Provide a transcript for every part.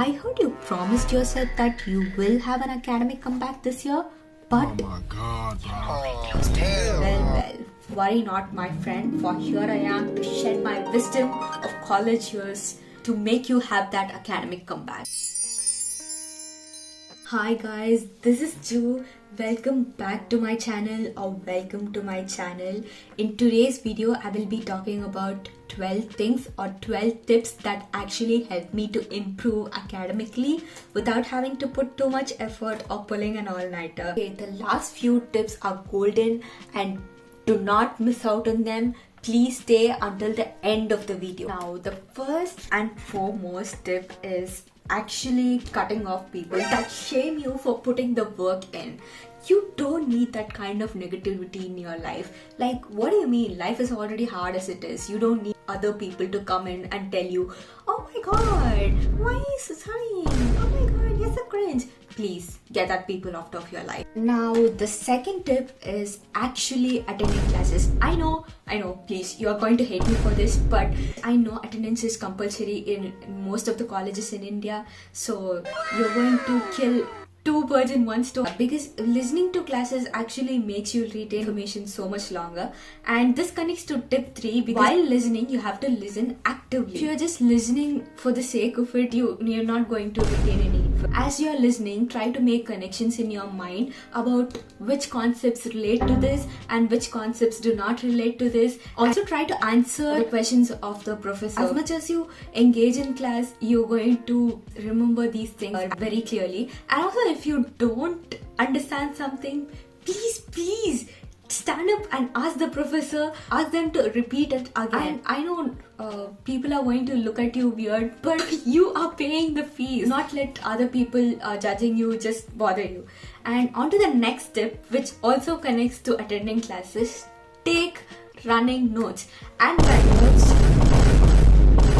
I heard you promised yourself that you will have an academic comeback this year, but... Oh my God, bro. Well, worry not, my friend, for here I am to shed my wisdom of college years to make you have that academic comeback. Hi guys, this is Ju. Welcome back to my channel, or welcome to my channel. In today's video, I will be talking about 12 things or 12 tips that actually help me to improve academically without having to put too much effort or pulling an all-nighter. Okay, the last few tips are golden and do not miss out on them. Please stay until the end of the video. Now, the first and foremost tip is actually cutting off people that shame you for putting the work in. You don't need that kind of negativity in your life. Like, what do you mean? Life is already hard as it is. You don't need other people to come in and tell you, oh my god, why are you so sorry? Oh my god, you're so cringe. Please get that people out of your life. Now, the second tip is actually attending classes. I know, please, you are going to hate me for this, but I know attendance is compulsory in most of the colleges in India. So you're going to kill two birds in one stone, because listening to classes actually makes you retain information so much longer. And this connects to tip 3, because while listening you have to listen actively. If you're just listening for the sake of it, you're not going to retain any information. As you're listening, try to make connections in your mind about which concepts relate to this and which concepts do not relate to this. Also try to answer the questions of the professor. As much as you engage in class, you're going to remember these things very clearly. And also, if you don't understand something, please stand up and ask the professor, ask them to repeat it again. I know people are going to look at you weird, but you are paying the fees. Not let other people judging you just bother you. And on to the next tip, which also connects to attending classes. Take running notes. And by notes,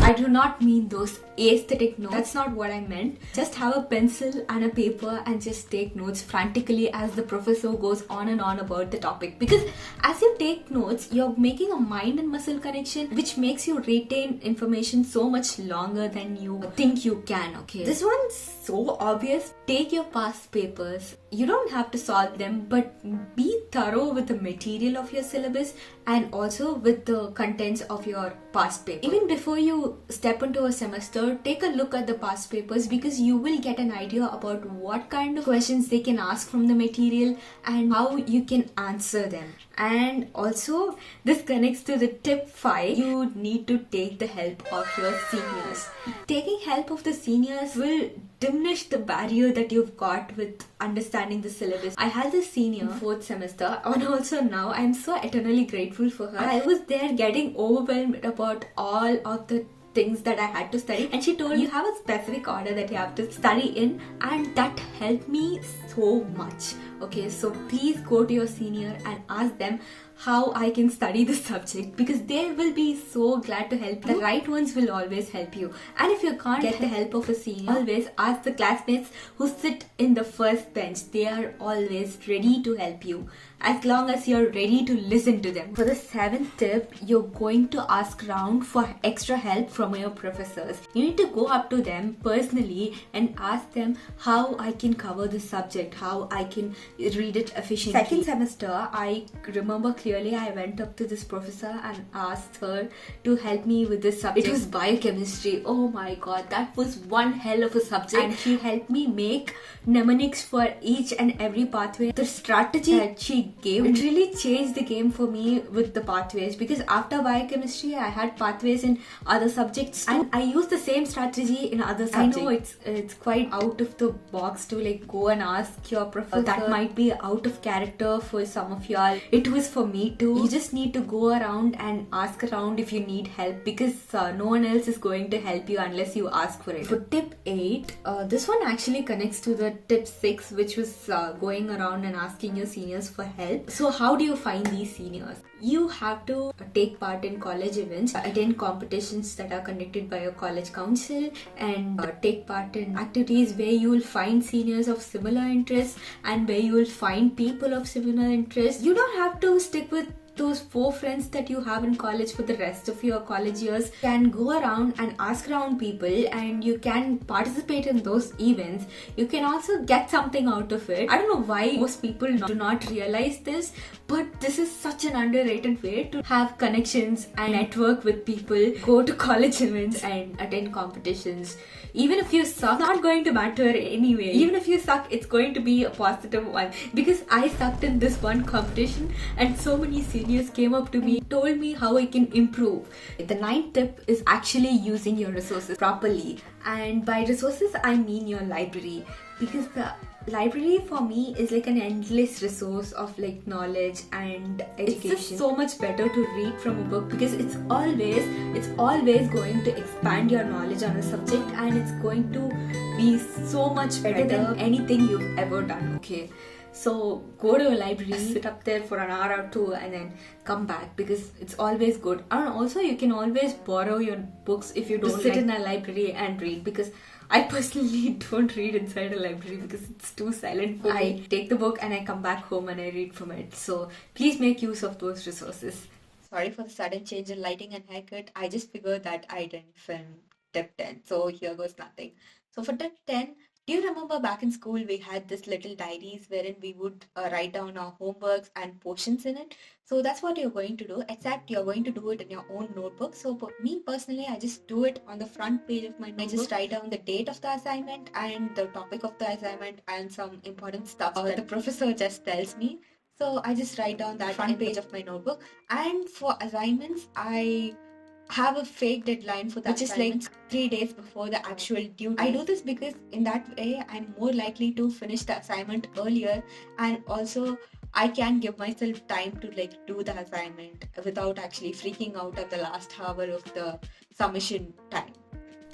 I do not mean those aesthetic notes. That's not what I meant. Just have a pencil and a paper and just take notes frantically as the professor goes on and on about the topic. Because as you take notes, you're making a mind and muscle connection, which makes you retain information so much longer than you think you can, okay? This one's so obvious. Take your past papers. You don't have to solve them, but be thorough with the material of your syllabus and also with the contents of your past paper. Even before you step into a semester, take a look at the past papers, because you will get an idea about what kind of questions they can ask from the material and how you can answer them. And also, this connects to the tip 5. You need to take the help of your seniors. Taking help of the seniors will diminish the barrier that you've got with understanding the syllabus. I had this senior 4th semester, and also now I'm so eternally grateful for her. I was there getting overwhelmed about all of the things that I had to study, and she told me, you have a specific order that you have to study in, and that helped me so much. Okay, so please go to your senior and ask them how I can study this subject, because they will be so glad to help you. The right ones will always help you. And if you can't get the help of a senior, always ask the classmates who sit in the first bench. They are always ready to help you, as long as you're ready to listen to them. For the 7th tip, you're going to ask around for extra help from your professors. You need to go up to them personally and ask them how I can cover this subject, how I can read it efficiently. 2nd semester, I remember clearly I went up to this professor and asked her to help me with this subject. It was biochemistry. Oh my god, that was one hell of a subject. And she helped me make mnemonics for each and every pathway. The strategy that she gave, it really changed the game for me with the pathways, because after biochemistry I had pathways in other subjects too. And I used the same strategy in other subjects. I know it's quite out of the box to like go and ask your professor. That might be out of character for some of y'all. It was for me too. You just need to go around and ask around if you need help, because no one else is going to help you unless you ask for it. For tip 8, this one actually connects to the tip 6, which was going around and asking your seniors for help. So how do you find these seniors? You have to take part in college events, attend competitions that are conducted by your college council, and take part in activities where you will find seniors of similar interests and where you will find people of similar interests. You don't have to stick with those 4 friends that you have in college for the rest of your college years. Can go around and ask around people, and you can participate in those events. You can also get something out of it. I don't know why most people do not realize this, but this is such an underrated way to have connections and network with people, go to college events and attend competitions. Even if you suck, it's not going to matter anyway. Even if you suck, it's going to be a positive one, because I sucked in this one competition and so many seniors came up to me, told me how I can improve. The 9th tip is actually using your resources properly, and by resources I mean your library, because the library for me is like an endless resource of like knowledge and education. It's just so much better to read from a book, because it's always going to expand your knowledge on a subject, and it's going to be so much better than anything you've ever done. Okay, so go to a library, sit up there for an hour or two and then come back, because it's always good. And also you can always borrow your books if you don't sit in a library and read, because I personally don't read inside a library because it's too silent for me. I take the book and I come back home and I read from it. So please make use of those resources. Sorry for the sudden change in lighting and haircut. I just figured that I didn't film tip 10. So here goes nothing. So for tip 10, do you remember back in school we had this little diaries wherein we would write down our homeworks and portions in it? So that's what you're going to do, except you're going to do it in your own notebook. So for me personally, I just do it on the front page of my notebook. I just write down the date of the assignment and the topic of the assignment and some important stuff that the professor just tells me. So I just write down that front page of my notebook. And for assignments, I have a fake deadline for that, which is like 3 days before the actual due date. I do this because in that way I'm more likely to finish the assignment earlier, and also I can give myself time to like do the assignment without actually freaking out at the last hour of the submission time.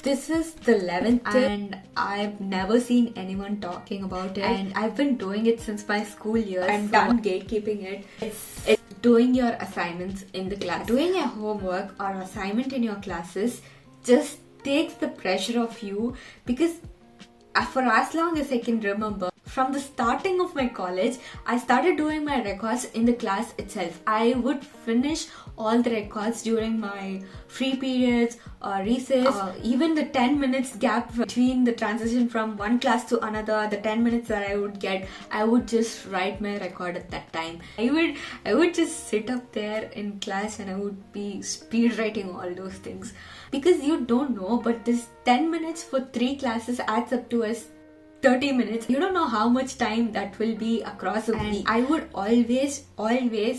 This is the 11th tip, and I've never seen anyone talking about it, and I've been doing it since my school years. I'm done gatekeeping it. It's doing your assignments in the class. Doing your homework or assignment in your classes just takes the pressure off you, because for as long as I can remember, from the starting of my college, I started doing my records in the class itself. I would finish all the records during my free periods or recess, even the 10 minutes gap between the transition from one class to another, the 10 minutes that I would get, I would just write my record at that time. I would just sit up there in class and I would be speed writing all those things. Because you don't know, but this 10 minutes for 3 classes adds up to as 30 minutes. You don't know how much time that will be across a week. I would always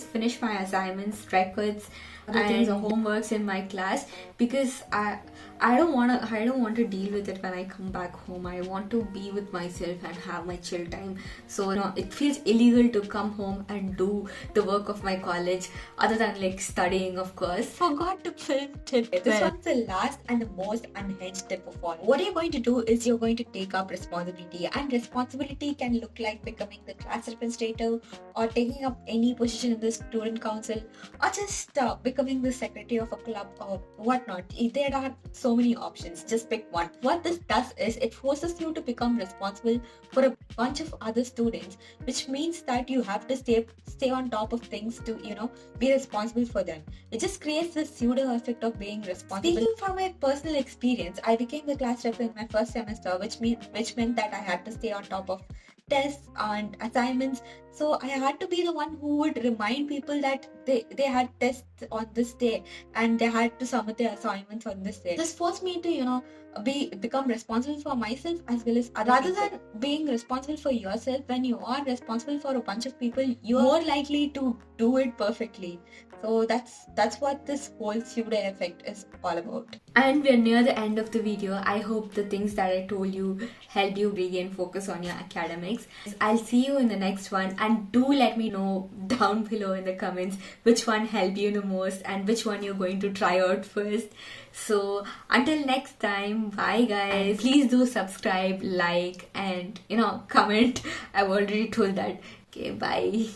finish my assignments, records, other things or homeworks in my class, because I don't want to deal with it when I come back home. I want to be with myself and have my chill time. So it feels illegal to come home and do the work of my college, other than like studying, of course. Forgot to film tip 12. This one's the last and the most unhinged tip of all. What you're going to do is you're going to take up responsibility, and responsibility can look like becoming the class administrator, or taking up any position in the student council, or just becoming the secretary of a club or whatnot. There are so many options. Just pick one. What this does is it forces you to become responsible for a bunch of other students, which means that you have to stay on top of things to be responsible for them. It just creates this pseudo effect of being responsible. Speaking from my personal experience, I became the class rep in my first semester, which meant that I had to stay on top of tests and assignments. So I had to be the one who would remind people that they had tests on this day and they had to submit their assignments on this day. This forced me to become responsible for myself as well as other rather people. Than being responsible for yourself, when you are responsible for a bunch of people, you are more likely to do it perfectly. So that's what this whole pseudo effect is all about. And we're near the end of the video. I hope the things that I told you help you regain focus on your academics. I'll see you in the next one, and do let me know down below in the comments which one helped you the most and which one you're going to try out first. So until next time, bye guys. And please do subscribe, like, and comment. I've already told that. Okay, bye.